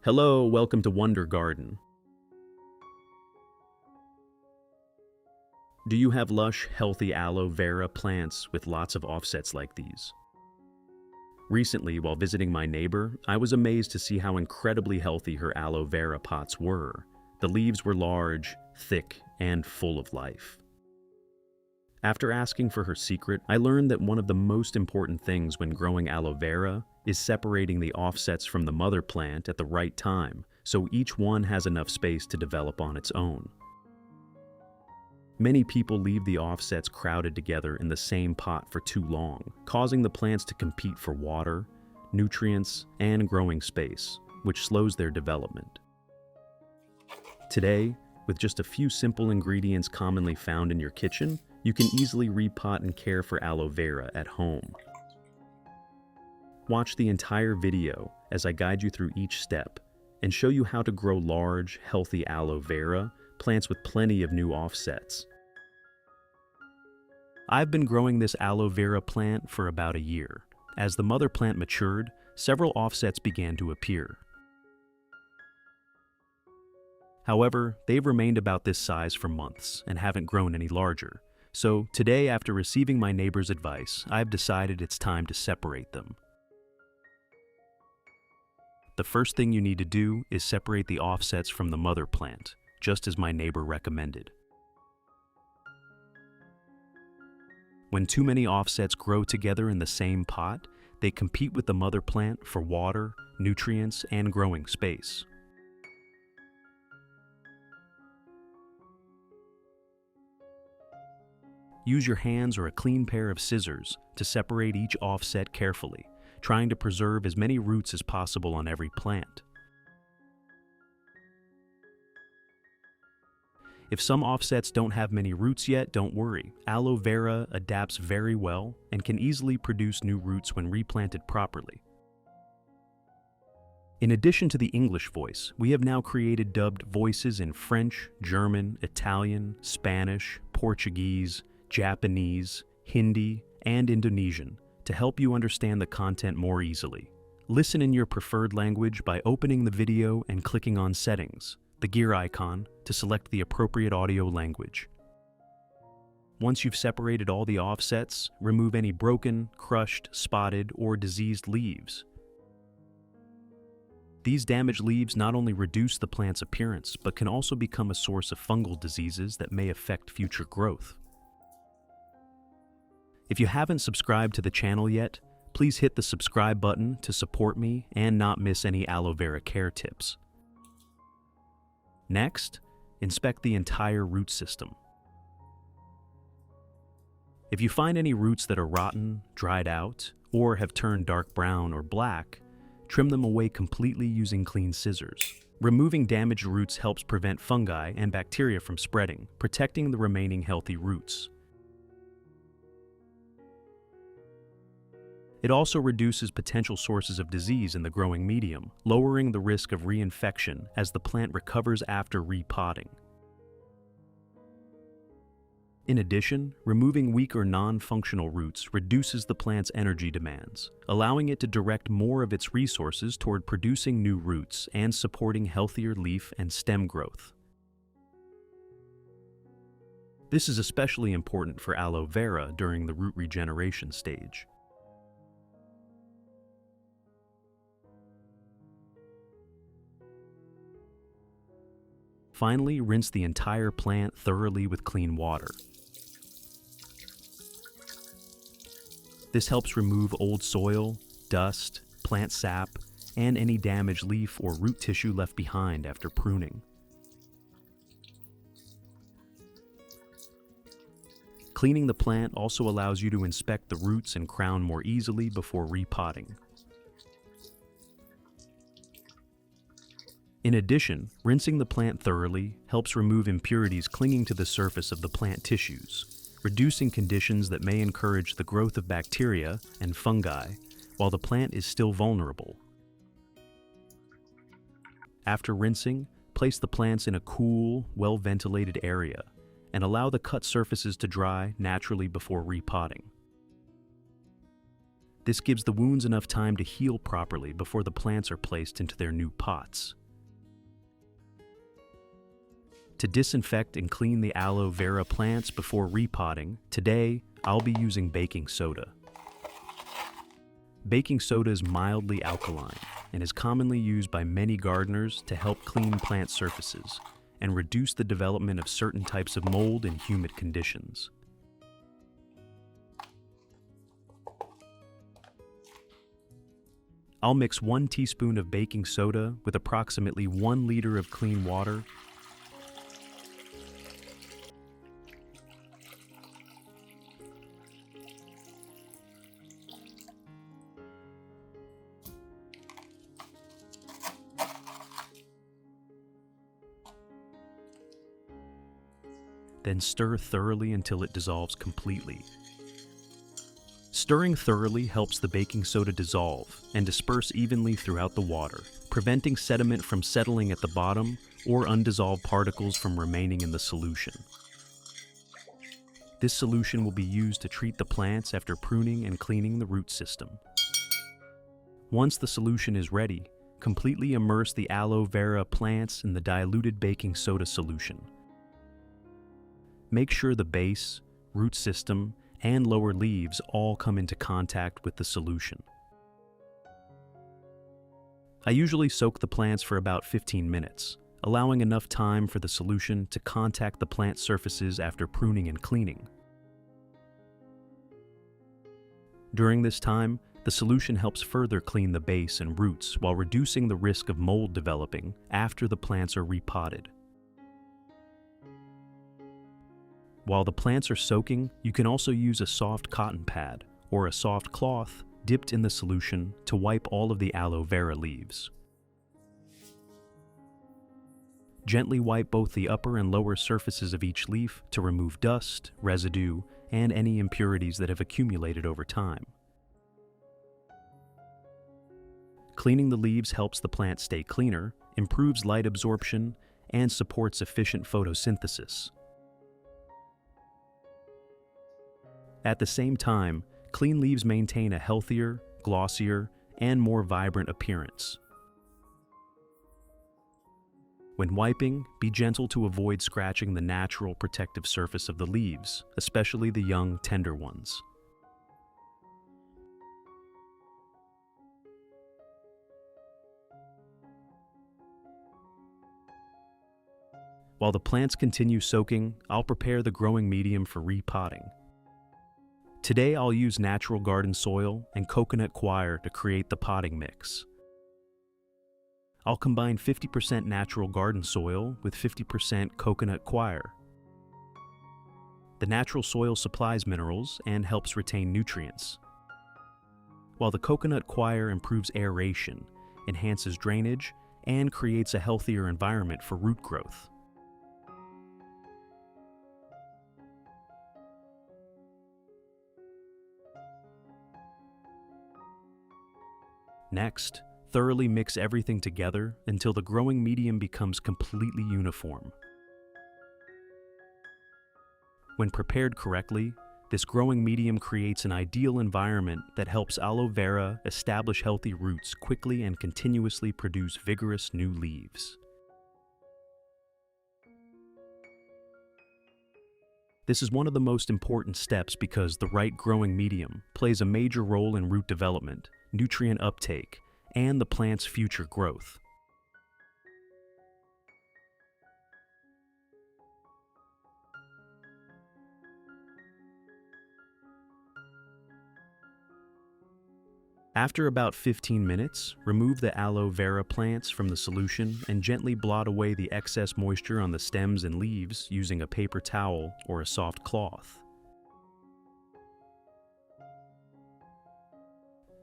Hello, welcome to Wonder Garden. Do you have lush, healthy aloe vera plants with lots of offsets like these? Recently, while visiting my neighbor, I was amazed to see how incredibly healthy her aloe vera pots were. The leaves were large, thick, and full of life. After asking for her secret, I learned that one of the most important things when growing aloe vera is separating the offsets from the mother plant at the right time, so each one has enough space to develop on its own. Many people leave the offsets crowded together in the same pot for too long, causing the plants to compete for water, nutrients, and growing space, which slows their development. Today, with just a few simple ingredients commonly found in your kitchen, you can easily repot and care for aloe vera at home. Watch the entire video as I guide you through each step and show you how to grow large, healthy aloe vera plants with plenty of new offsets. I've been growing this aloe vera plant for about a year. As the mother plant matured, several offsets began to appear. However, they've remained about this size for months and haven't grown any larger. So today, after receiving my neighbor's advice, I've decided it's time to separate them. The first thing you need to do is separate the offsets from the mother plant, just as my neighbor recommended. When too many offsets grow together in the same pot, they compete with the mother plant for water, nutrients, and growing space. Use your hands or a clean pair of scissors to separate each offset carefully, trying to preserve as many roots as possible on every plant. If some offsets don't have many roots yet, don't worry. Aloe vera adapts very well and can easily produce new roots when replanted properly. In addition to the English voice, we have now created dubbed voices in French, German, Italian, Spanish, Portuguese, Japanese, Hindi, and Indonesian to help you understand the content more easily. Listen in your preferred language by opening the video and clicking on Settings, the gear icon, to select the appropriate audio language. Once you've separated all the offsets, remove any broken, crushed, spotted, or diseased leaves. These damaged leaves not only reduce the plant's appearance, but can also become a source of fungal diseases that may affect future growth. If you haven't subscribed to the channel yet, please hit the subscribe button to support me and not miss any aloe vera care tips. Next, inspect the entire root system. If you find any roots that are rotten, dried out, or have turned dark brown or black, trim them away completely using clean scissors. Removing damaged roots helps prevent fungi and bacteria from spreading, protecting the remaining healthy roots. It also reduces potential sources of disease in the growing medium, lowering the risk of reinfection as the plant recovers after repotting. In addition, removing weak or non-functional roots reduces the plant's energy demands, allowing it to direct more of its resources toward producing new roots and supporting healthier leaf and stem growth. This is especially important for aloe vera during the root regeneration stage. Finally, rinse the entire plant thoroughly with clean water. This helps remove old soil, dust, plant sap, and any damaged leaf or root tissue left behind after pruning. Cleaning the plant also allows you to inspect the roots and crown more easily before repotting. In addition, rinsing the plant thoroughly helps remove impurities clinging to the surface of the plant tissues, reducing conditions that may encourage the growth of bacteria and fungi while the plant is still vulnerable. After rinsing, place the plants in a cool, well-ventilated area and allow the cut surfaces to dry naturally before repotting. This gives the wounds enough time to heal properly before the plants are placed into their new pots. To disinfect and clean the aloe vera plants before repotting, today I'll be using baking soda. Baking soda is mildly alkaline and is commonly used by many gardeners to help clean plant surfaces and reduce the development of certain types of mold in humid conditions. I'll mix 1 teaspoon of baking soda with approximately 1 liter of clean water. Then stir thoroughly until it dissolves completely. Stirring thoroughly helps the baking soda dissolve and disperse evenly throughout the water, preventing sediment from settling at the bottom or undissolved particles from remaining in the solution. This solution will be used to treat the plants after pruning and cleaning the root system. Once the solution is ready, completely immerse the aloe vera plants in the diluted baking soda solution. Make sure the base, root system, and lower leaves all come into contact with the solution. I usually soak the plants for about 15 minutes, allowing enough time for the solution to contact the plant surfaces after pruning and cleaning. During this time, the solution helps further clean the base and roots while reducing the risk of mold developing after the plants are repotted. While the plants are soaking, you can also use a soft cotton pad or a soft cloth dipped in the solution to wipe all of the aloe vera leaves. Gently wipe both the upper and lower surfaces of each leaf to remove dust, residue, and any impurities that have accumulated over time. Cleaning the leaves helps the plant stay cleaner, improves light absorption, and supports efficient photosynthesis. At the same time, clean leaves maintain a healthier, glossier, and more vibrant appearance. When wiping, be gentle to avoid scratching the natural protective surface of the leaves, especially the young, tender ones. While the plants continue soaking, I'll prepare the growing medium for repotting. Today I'll use natural garden soil and coconut coir to create the potting mix. I'll combine 50% natural garden soil with 50% coconut coir. The natural soil supplies minerals and helps retain nutrients, while the coconut coir improves aeration, enhances drainage, and creates a healthier environment for root growth. Next, thoroughly mix everything together until the growing medium becomes completely uniform. When prepared correctly, this growing medium creates an ideal environment that helps aloe vera establish healthy roots quickly and continuously produce vigorous new leaves. This is one of the most important steps because the right growing medium plays a major role in root development, nutrient uptake, and the plant's future growth. After about 15 minutes, remove the aloe vera plants from the solution and gently blot away the excess moisture on the stems and leaves using a paper towel or a soft cloth.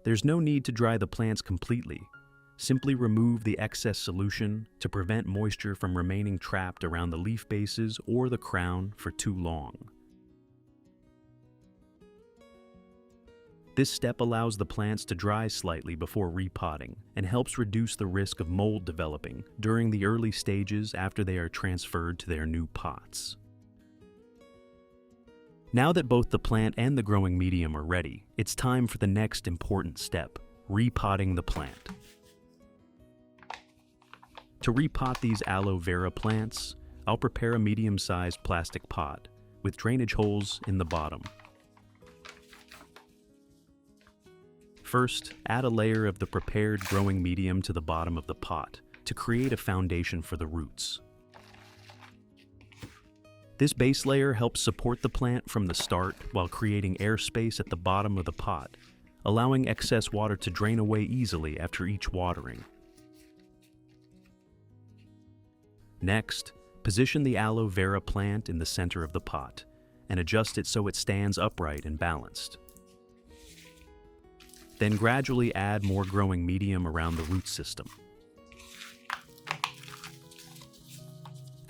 There's no need to dry the plants completely. Simply remove the excess solution to prevent moisture from remaining trapped around the leaf bases or the crown for too long. This step allows the plants to dry slightly before repotting and helps reduce the risk of mold developing during the early stages after they are transferred to their new pots. Now that both the plant and the growing medium are ready, it's time for the next important step, repotting the plant. To repot these aloe vera plants, I'll prepare a medium-sized plastic pot with drainage holes in the bottom. First, add a layer of the prepared growing medium to the bottom of the pot to create a foundation for the roots. This base layer helps support the plant from the start while creating airspace at the bottom of the pot, allowing excess water to drain away easily after each watering. Next, position the aloe vera plant in the center of the pot and adjust it so it stands upright and balanced. Then gradually add more growing medium around the root system.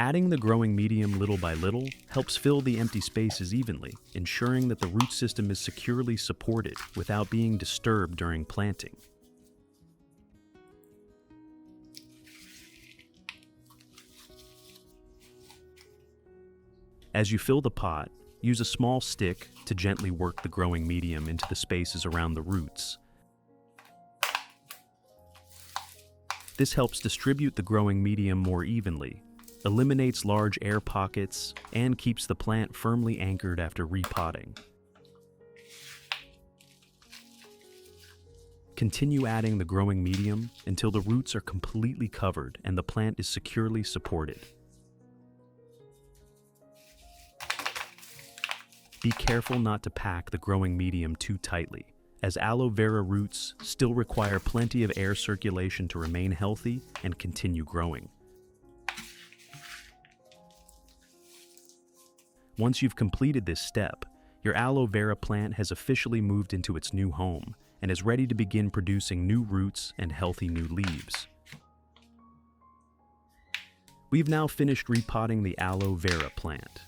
Adding the growing medium little by little helps fill the empty spaces evenly, ensuring that the root system is securely supported without being disturbed during planting. As you fill the pot, use a small stick to gently work the growing medium into the spaces around the roots. This helps distribute the growing medium more evenly, eliminates large air pockets, and keeps the plant firmly anchored after repotting. Continue adding the growing medium until the roots are completely covered and the plant is securely supported. Be careful not to pack the growing medium too tightly, as aloe vera roots still require plenty of air circulation to remain healthy and continue growing. Once you've completed this step, your aloe vera plant has officially moved into its new home and is ready to begin producing new roots and healthy new leaves. We've now finished repotting the aloe vera plant.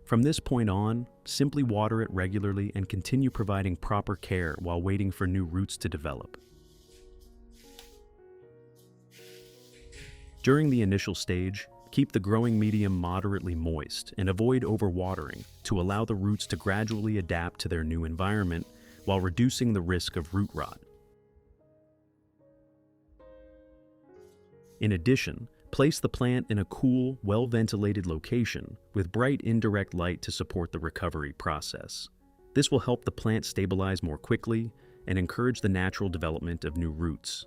From this point on, simply water it regularly and continue providing proper care while waiting for new roots to develop. During the initial stage, keep the growing medium moderately moist and avoid overwatering to allow the roots to gradually adapt to their new environment while reducing the risk of root rot. In addition, place the plant in a cool, well-ventilated location with bright indirect light to support the recovery process. This will help the plant stabilize more quickly and encourage the natural development of new roots.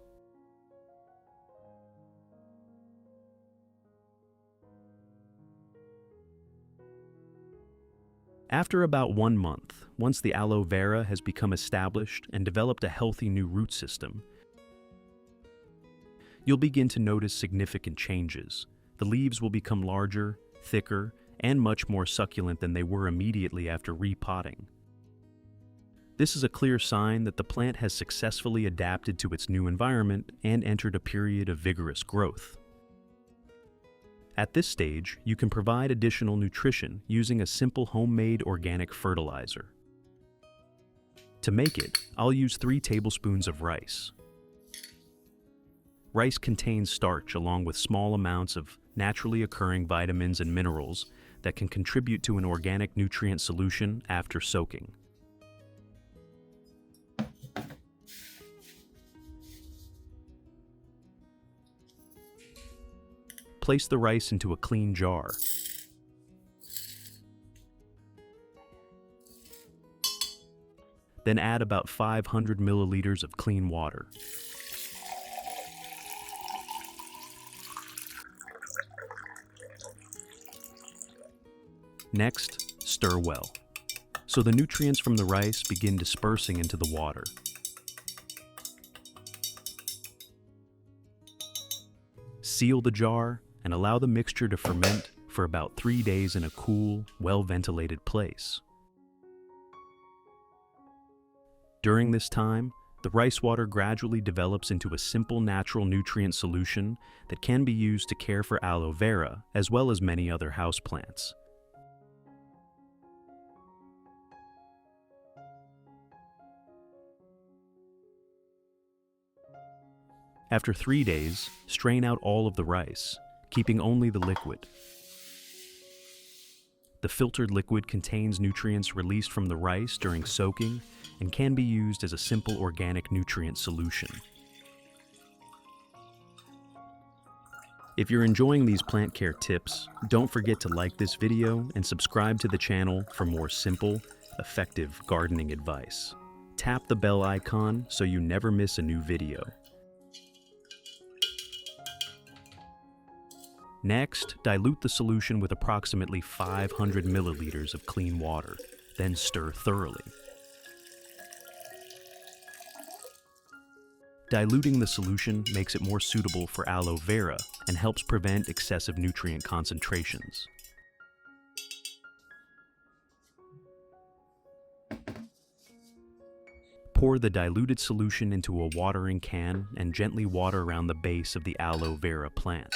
After about 1 month, once the aloe vera has become established and developed a healthy new root system, you'll begin to notice significant changes. The leaves will become larger, thicker, and much more succulent than they were immediately after repotting. This is a clear sign that the plant has successfully adapted to its new environment and entered a period of vigorous growth. At this stage, you can provide additional nutrition using a simple homemade organic fertilizer. To make it, I'll use 3 tablespoons of rice. Rice contains starch along with small amounts of naturally occurring vitamins and minerals that can contribute to an organic nutrient solution after soaking. Place the rice into a clean jar. Then add about 500 milliliters of clean water. Next, stir well, so the nutrients from the rice begin dispersing into the water. Seal the jar and allow the mixture to ferment for about 3 days in a cool, well-ventilated place. During this time, the rice water gradually develops into a simple natural nutrient solution that can be used to care for aloe vera as well as many other houseplants. After 3 days, strain out all of the rice, keeping only the liquid. The filtered liquid contains nutrients released from the rice during soaking and can be used as a simple organic nutrient solution. If you're enjoying these plant care tips, don't forget to like this video and subscribe to the channel for more simple, effective gardening advice. Tap the bell icon so you never miss a new video. Next, dilute the solution with approximately 500 milliliters of clean water, then stir thoroughly. Diluting the solution makes it more suitable for aloe vera and helps prevent excessive nutrient concentrations. Pour the diluted solution into a watering can and gently water around the base of the aloe vera plant.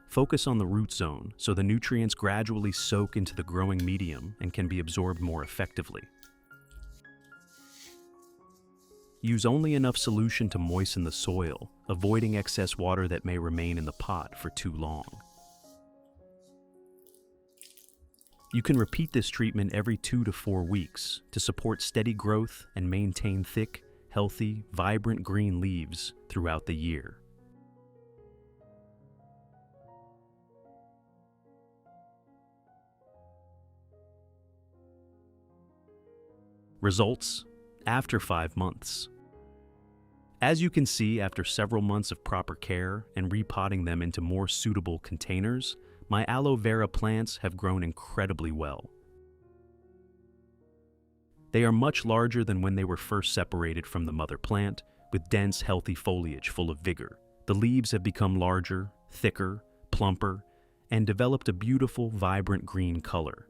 Focus on the root zone so the nutrients gradually soak into the growing medium and can be absorbed more effectively. Use only enough solution to moisten the soil, avoiding excess water that may remain in the pot for too long. You can repeat this treatment every 2 to 4 weeks to support steady growth and maintain thick, healthy, vibrant green leaves throughout the year. Results after 5 months. As you can see, after several months of proper care and repotting them into more suitable containers, my aloe vera plants have grown incredibly well. They are much larger than when they were first separated from the mother plant, with dense, healthy foliage full of vigor. The leaves have become larger, thicker, plumper, and developed a beautiful, vibrant green color.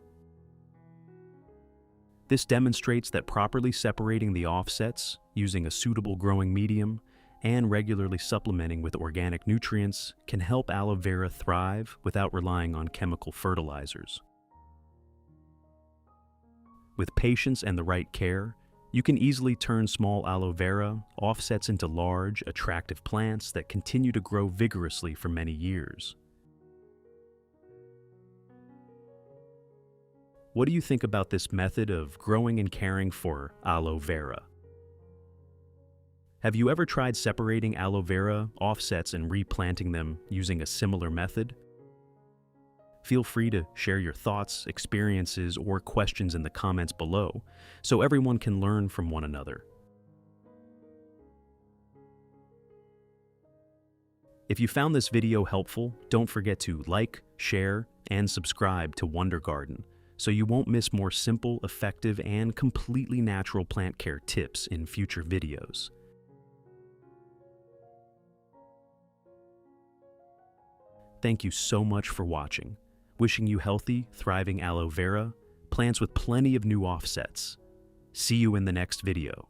This demonstrates that properly separating the offsets, using a suitable growing medium, and regularly supplementing with organic nutrients can help aloe vera thrive without relying on chemical fertilizers. With patience and the right care, you can easily turn small aloe vera offsets into large, attractive plants that continue to grow vigorously for many years. What do you think about this method of growing and caring for aloe vera? Have you ever tried separating aloe vera offsets and replanting them using a similar method? Feel free to share your thoughts, experiences, or questions in the comments below so everyone can learn from one another. If you found this video helpful, don't forget to like, share, and subscribe to Wonder Garden so you won't miss more simple, effective, and completely natural plant care tips in future videos. Thank you so much for watching. Wishing you healthy, thriving aloe vera, plants with plenty of new offsets. See you in the next video.